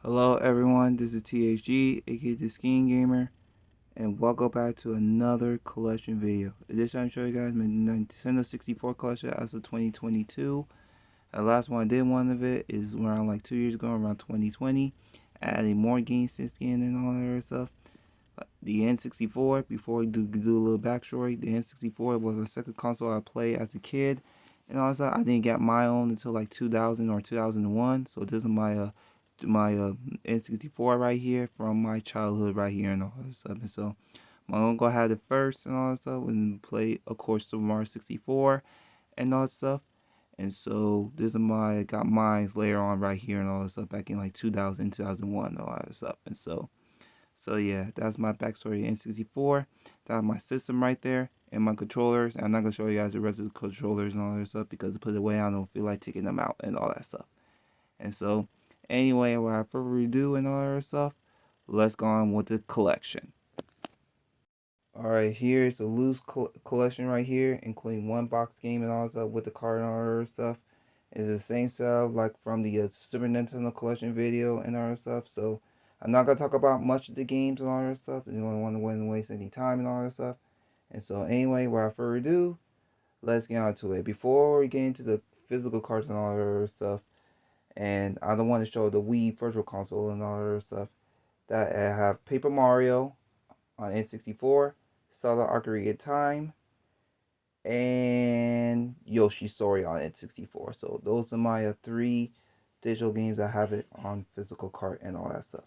Hello everyone, this is THG, aka the Skiing Gamer, and welcome back to another collection video. This time I show you guys my Nintendo 64 collection as of 2022. The last one I did one of it is around like 2 years ago, around 2020. Adding more games since then and all that other stuff. The N64, before we do a little backstory, the N64 was my second console I played as a kid. And all that stuff, I didn't get my own until like 2000 or 2001. So this is my N64 right here from my childhood right here and all that stuff. And so my uncle had it first and all that stuff and played, of course, Super Mario 64 and all that stuff. And so this is I got mine later on right here and all that stuff back in like 2000, 2001 and all that stuff. And so yeah, that's my backstory N64. That's my system right there and my controllers. I'm not gonna show you guys the rest of the controllers and all that stuff because to put it away, I don't feel like taking them out and all that stuff. And so, anyway, without further ado and all that stuff, let's go on with the collection. Alright, here's a loose collection right here, including one box game and all that stuff with the card and all that stuff. It's the same stuff like from the Super Nintendo collection video and all that stuff. So I'm not gonna talk about much of the games and all that stuff. You don't want to waste any time and all that stuff. And so anyway, without further ado, let's get on to it. Before we get into the physical cards and all that stuff, and I don't want to show the Wii Virtual Console and all that stuff. That I have Paper Mario on N64, Zelda Ocarina of Time, and Yoshi's Story on N64. So those are my three digital games that have it on physical cart and all that stuff.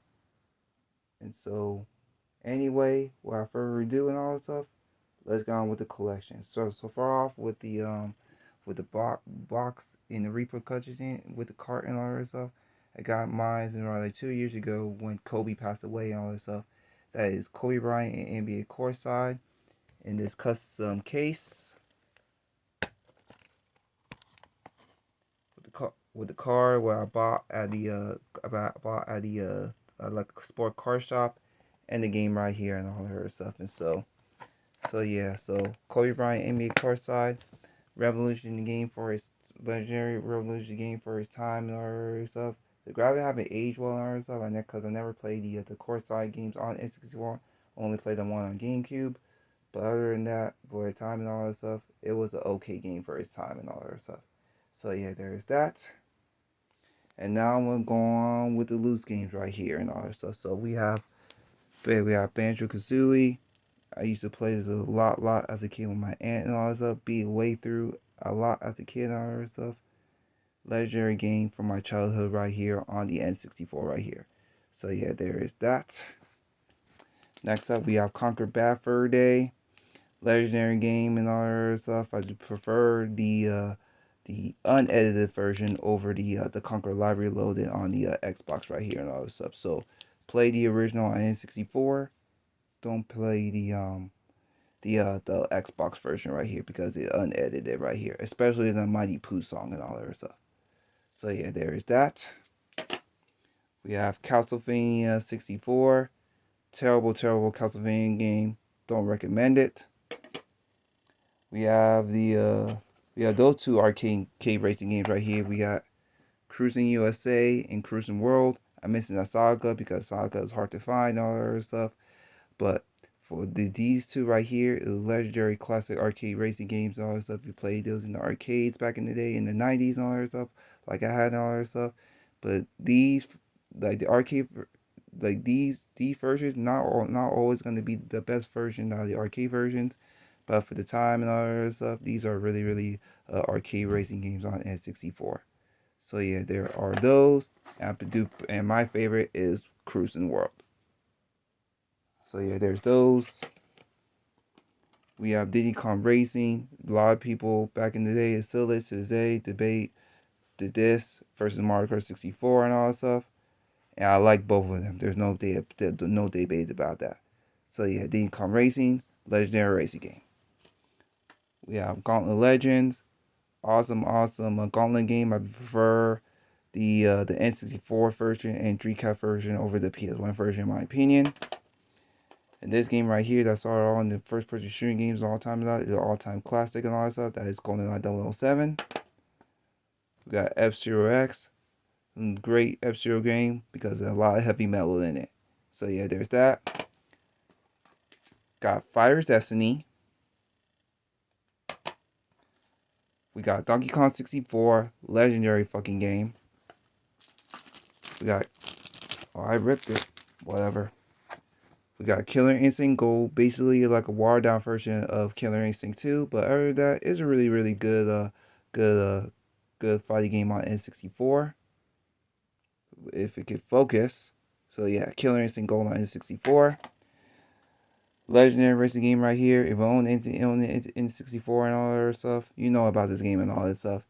And so anyway, without further ado and all that stuff, let's get on with the collection. So far off with the box in the repercussion with the cart and all that stuff. I got mine around like 2 years ago when Kobe passed away and all that stuff. That is Kobe Bryant and NBA courtside in this custom case with the car where I bought at the bought at the like sport car shop, and the game right here and all that stuff. And so yeah, so Kobe Bryant NBA courtside. Revolution game for his legendary revolution game for his time and all that stuff. The graphics haven't aged well and all that stuff. Because I never played the courtside games on N64. Only played the one on GameCube. But other than that, for his time and all that stuff, it was an okay game for his time and all that stuff. So yeah, there's that. And now I'm gonna go on with the loose games right here and all that stuff. So we have Banjo Kazooie. I used to play this a lot as a kid with my aunt and all that stuff. Beat way through a lot as a kid and all that stuff. Legendary game from my childhood right here on the N64 right here. So yeah, there is that. Next up, we have Conquer Bad Fur Day. Legendary game and all that stuff. I prefer the unedited version over the Conquer Live Reloaded on the Xbox right here and all this stuff. So play the original on N64. Don't play the Xbox version right here because it's unedited right here, especially the Mighty Pooh song and all that stuff. So yeah, there is that. We have Castlevania 64. Terrible Castlevania game. Don't recommend it. We have those two arcade racing games right here. We got Cruising USA and Cruising World. I'm missing a Saga because Saga is hard to find and all that other stuff. But for these two right here, legendary classic arcade racing games and all that stuff. You played those in the arcades back in the day in the 90s and all that stuff. Like I had and all that stuff. But these, like the arcade, like these versions, not always going to be the best version of the arcade versions. But for the time and all that stuff, these are really arcade racing games on N64. So yeah, there are those. And my favorite is Cruising World. So yeah, there's those. We have Diddy Kong Racing. A lot of people back in the day, still to this day, debate this versus Mario Kart 64 and all that stuff. And I like both of them. There's no debate about that. So yeah, Diddy Kong Racing, legendary racing game. We have Gauntlet Legends. Awesome Gauntlet game. I prefer the N64 version and Dreamcast version over the PS1 version in my opinion. And this game right here that started on the first person shooting games all time is an all-time classic and all that stuff. That is GoldenEye 007. We got F-Zero X. Great F-Zero game because there's a lot of heavy metal in it. So yeah, there's that. Got Fighter's Destiny. We got Donkey Kong 64, legendary fucking game. We got, oh, I ripped it, whatever. We got Killer Instinct Gold, basically like a watered down version of Killer Instinct 2, but other than that, it's a really, really good, good fighting game on N64 if it could focus. So yeah, Killer Instinct Gold on N64. Legendary racing game right here. If you own N64 and all that other stuff, you know about this game and all that stuff.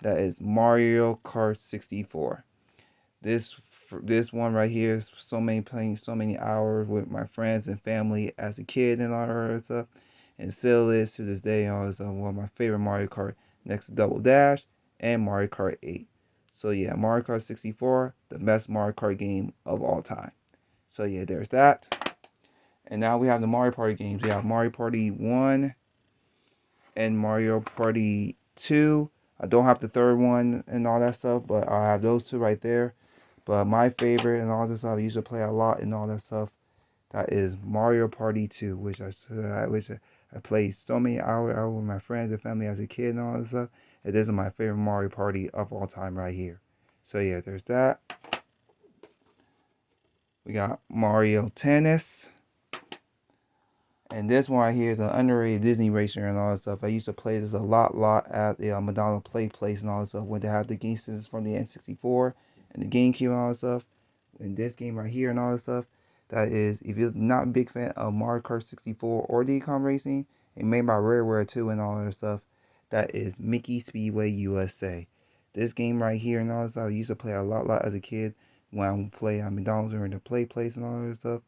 That is Mario Kart 64. This one right here is playing so many hours with my friends and family as a kid and all that other stuff, and still is to this day. And all this one of my favorite Mario Kart next to Double Dash and Mario Kart 8. So yeah, Mario Kart 64, the best Mario Kart game of all time. So yeah, there's that. And now we have the Mario Party games. We have Mario Party 1 and Mario Party 2. I don't have the third one and all that stuff, but I have those two right there. But my favorite and all this stuff I used to play a lot and all that stuff, that is Mario Party 2, which I played so many hours with my friends and family as a kid and all this stuff. And this is my favorite Mario Party of all time right here. So yeah, there's that. We got Mario Tennis. And this one right here is an underrated Disney racer and all that stuff. I used to play this a lot at the Madonna Play Place and all that stuff when they have the game systems from the N64 and the GameCube and all that stuff. And this game right here and all that stuff, that is, if you're not a big fan of Mario Kart 64 or Decom Racing, and made by Rareware 2 and all that stuff, that is Mickey Speedway USA. This game right here and all that stuff, I used to play a lot as a kid when I would play at McDonald's or in the Play Place and all that stuff.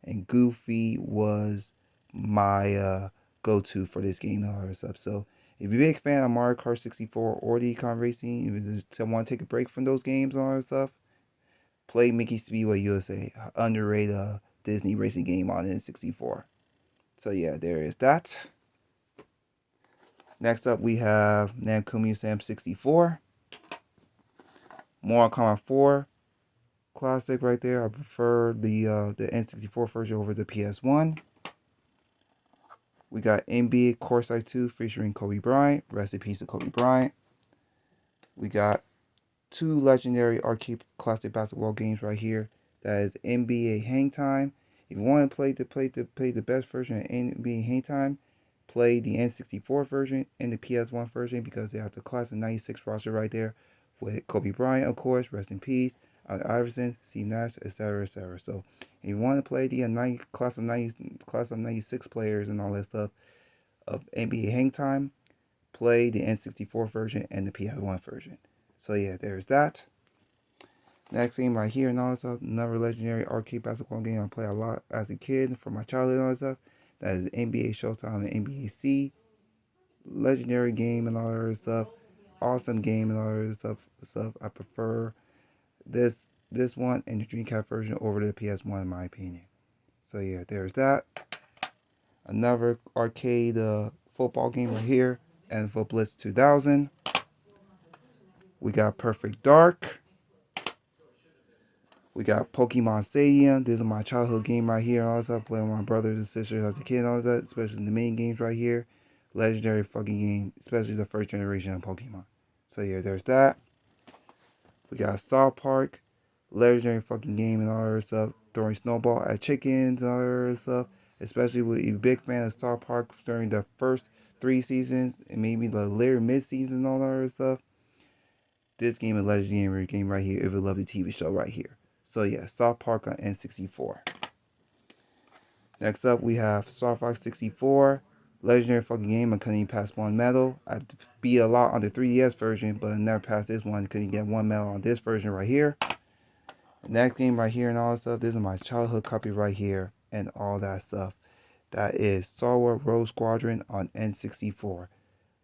And Goofy was my go-to for this game and all that stuff. So if you're a big fan of Mario Kart 64 or Decom Racing, if you want to take a break from those games and all that stuff, play Mickey Speedway USA, underrated Disney racing game on N64. So yeah, there is that. Next up, we have Namco Museum 64. Mortal Kombat 4 classic right there. I prefer the N64 version over the PS1. We got NBA Courtside 2 featuring Kobe Bryant. Rest in peace to Kobe Bryant. We got two legendary arcade classic basketball games right here. That is NBA Hang Time. If you want to play the best version of NBA Hang Time, play the N64 version and the PS1 version because they have the class of '96 roster right there with Kobe Bryant, of course, rest in peace, Allen Iverson, Steve Nash, etc., etc. So if you want to play the class of '96 players and all that stuff of NBA Hang Time, play the N64 version and the PS1 version. So yeah, there's that. Next game right here and all that stuff, another legendary arcade basketball game I played a lot as a kid from my childhood and all that stuff. That is NBA Showtime and NBA C. Legendary game and all that other stuff. Awesome game and all that other stuff. I prefer this one and the Dreamcast version over the PS1 in my opinion. So yeah, there's that. Another arcade football game right here, NFL Blitz 2000. We got Perfect Dark. We got Pokemon Stadium. This is my childhood game right here. Also, I played with my brothers and sisters as a kid and all that, especially the main games right here. Legendary fucking game, especially the first generation of Pokemon. So yeah, there's that. We got Star Park. Legendary fucking game and all that other stuff. Throwing snowball at chickens and all that other stuff. Especially with a big fan of Star Park during the first 3 seasons and maybe the later mid-season and all that other stuff. This game is a legendary game right here if you love the TV show right here. So yeah, South Park on N64. Next up, we have Star Fox 64. Legendary fucking game. I couldn't even pass one medal. I beat a lot on the 3DS version, but I never passed this one. Couldn't get one medal on this version right here. Next game right here and all that stuff. This is my childhood copy right here and all that stuff. That is Star Wars Rogue Squadron on N64.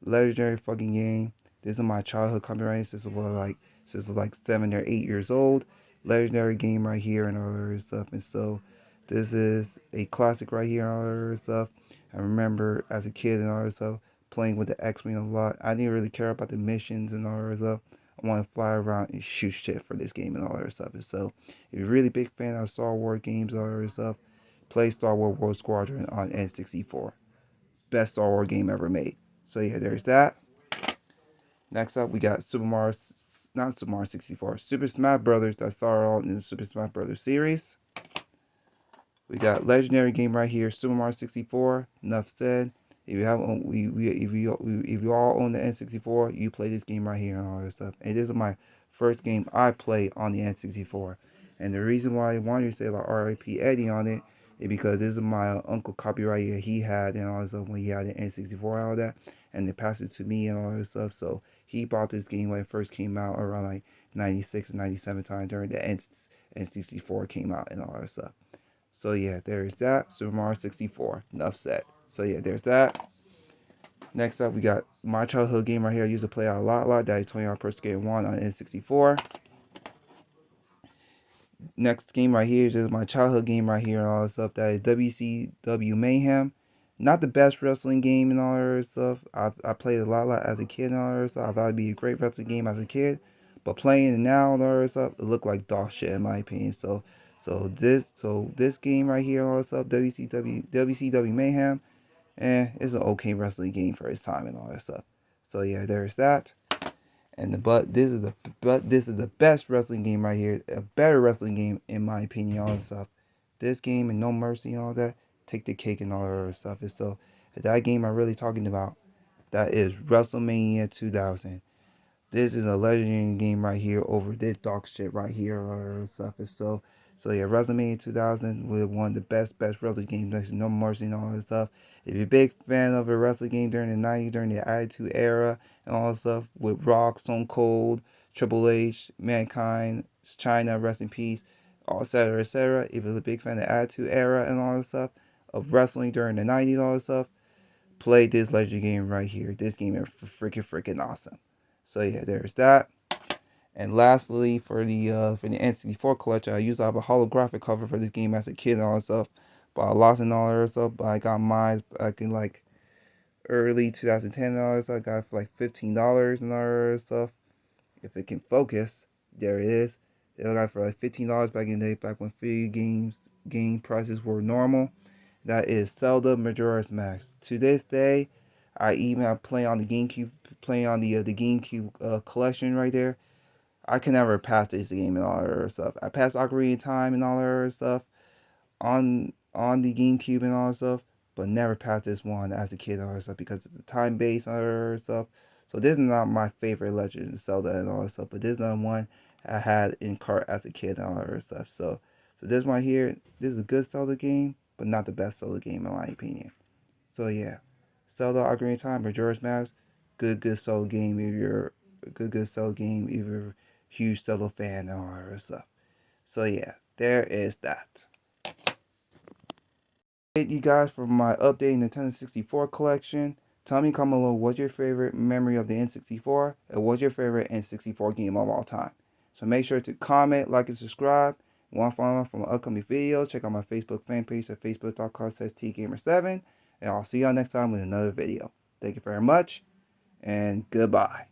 Legendary fucking game. This is my childhood copy right here since I was like 7 or 8 years old. Legendary game right here and all that other stuff. And so this is a classic right here and all that other stuff. I remember as a kid and all that stuff playing with the X-Wing a lot. I didn't really care about the missions and all that stuff. I want to fly around and shoot shit for this game and all that stuff. And so, if you're a really big fan of Star Wars games and all that stuff, play Star Wars Rogue Squadron on N64. Best Star Wars game ever made. So yeah, there's that. Next up, we got not Super Mario 64, Super Smash Brothers that started all in the Super Smash Brothers series. We got legendary game right here, Super Mario 64. Enough said. If you have, if you all own the N64, you play this game right here and all this stuff. And this is my first game I played on the N64. And the reason why I wanted to say like R.I.P. Eddie on it is because this is my uncle copyright that he had and all this stuff when he had the N64 and all that, and they passed it to me and all this stuff. So he bought this game when it first came out around like 96 and 97 time during the N64 came out and all that stuff. So yeah, there's that. Super Mario 64. Enough said. So yeah, there's that. Next up, we got my childhood game right here. I used to play a lot. That is 20 per skate 1 on N64. Next game right here is my childhood game right here and all that stuff. That is WCW Mayhem. Not the best wrestling game and all that stuff. I played a lot as a kid and all that stuff. I thought it'd be a great wrestling game as a kid. But playing it now and all that stuff, it looked like dog shit in my opinion. So this game right here and all that stuff, WCW Mayhem, it's an okay wrestling game for its time and all that stuff. So yeah, there's that. And this is the best wrestling game right here. A better wrestling game in my opinion. All that stuff. This game and No Mercy and all that take the cake and all that other stuff. And so that game I'm really talking about, that is WrestleMania 2000. This is a legendary game right here over this dog shit right here or stuff. And so yeah, WrestleMania 2000 was one of the best wrestling games next to No Mercy and all that stuff. If you're a big fan of a wrestling game during the 90s, during the Attitude Era and all that stuff with Rock, Stone Cold, Triple H, Mankind, China, rest in peace, etc., etc. If you're a big fan of the Attitude Era and all that stuff of wrestling during the 90s and all that stuff, play this legendary game right here. This game is freaking awesome. So yeah, there's that. And lastly, for the N64 collection, I used to have a holographic cover for this game as a kid and all that stuff, but I lost it and all that stuff. But I got mine back in like early 2010 and all that stuff. I got it for like $15 and all that stuff. If it can focus, there it is. I got it for like $15 back in the day, back when game prices were normal. That is Zelda Majora's Mask. To this day, I even play on the GameCube, playing on the GameCube collection right there. I can never pass this game and all that other stuff. I passed Ocarina of Time and all that other stuff on the GameCube and all that stuff, but never passed this one as a kid and all that stuff because of the time base and all that other stuff. So this is not my favorite Legend of Zelda and all that stuff, but this is another one I had in cart as a kid and all that other stuff. So this one here, this is a good Zelda game, but not the best Zelda game in my opinion. So yeah, Zelda Ocarina of Time, Majora's Mask, good Zelda game if you're a good Zelda game if you're a huge Zelda fan and all that other stuff. So yeah, there is that. Thank you guys for my updated Nintendo 64 collection. Tell me comment below what's your favorite memory of the N64 and what's your favorite N64 game of all time. So make sure to comment, like, and subscribe. Want to follow me from upcoming videos? Check out my Facebook fan page at facebook.com/tgamer7. And I'll see y'all next time with another video. Thank you very much, and goodbye.